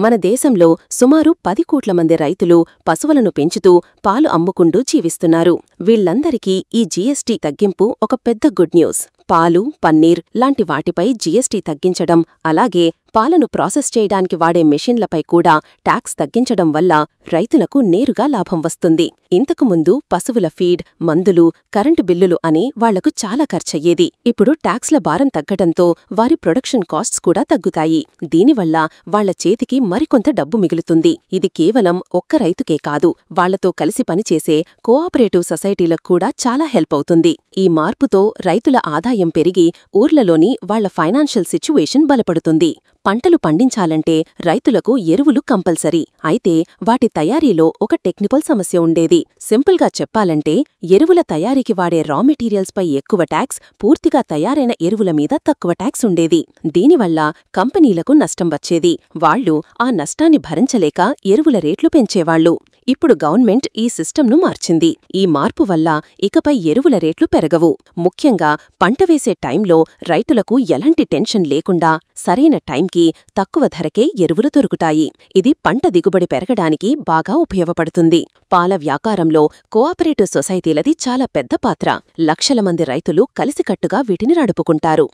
మన దేశంలో సుమారు 10 కోట్ల మంది రైతులు పశువులను పెంచుతూ పాలు అమ్ముకుంటూ జీవిస్తున్నారు. వీళ్లందరికీ ఈ జీఎస్టీ తగ్గింపు ఒక పెద్ద గుడ్ న్యూస్. పాలు, పన్నీర్ లాంటి వాటిపై జీఎస్టీ తగ్గించడం, అలాగే పాలను ప్రాసెస్ చేయడానికి వాడే మెషిన్లపై కూడా ట్యాక్స్ తగ్గించడం వల్ల రైతులకు నేరుగా లాభం వస్తుంది. ఇంతకుముందు పశువుల ఫీడ్, మందులు, కరెంటు బిల్లులు అని వాళ్లకు చాలా ఖర్చయ్యేది. ఇప్పుడు ట్యాక్స్ల భారం తగ్గడంతో వారి ప్రొడక్షన్ కాస్ట్స్ కూడా తగ్గుతాయి. దీనివల్ల వాళ్ల చేతికి మరికొంత డబ్బు మిగులుతుంది. ఇది కేవలం ఒక్క రైతుకే కాదు, వాళ్లతో కలిసి పనిచేసే కోఆపరేటివ్ సొసైటీలకు కూడా చాలా హెల్ప్ అవుతుంది. ఈ మార్పుతో రైతుల ఆదాయం పెరిగి ఊర్లలోని వాళ్ల ఫైనాన్షియల్ సిచ్యువేషన్ బలపడుతుంది. పంటలు పండించాలంటే రైతులకు ఎరువులు కంపల్సరీ. అయితే వాటి తయారీలో ఒక టెక్నికల్ సమస్య ఉండేది. సింపుల్గా చెప్పాలంటే ఎరువుల తయారీకి వాడే రా మెటీరియల్స్ పై ఎక్కువ ట్యాక్స్, పూర్తిగా తయారైన ఎరువుల మీద తక్కువ ట్యాక్స్ ఉండేది. దీనివల్ల కంపెనీలకు నష్టం వచ్చేది. వాళ్లు ఆ నష్టాన్ని భరించలేక ఎరువుల రేట్లు పెంచేవాళ్లు. ఇప్పుడు గవర్నమెంట్ ఈ సిస్టంను మార్చింది. ఈ మార్పు వల్ల ఇకపై ఎరువుల రేట్లు పెరగవు. ముఖ్యంగా పంట వేసే టైంలో రైతులకు ఎలాంటి టెన్షన్ లేకుండా సరైన టైంకి తక్కువ ధరకే ఎరువులు దొరుకుతాయి. ఇది పంట దిగుబడి పెరగడానికి బాగా ఉపయోగపడుతుంది. పాల వ్యాపారంలో కోఆపరేటివ్ సొసైటీలది చాలా పెద్ద పాత్ర. లక్షల మంది రైతులు కలిసికట్టుగా వీటిని నడుపుకుంటారు.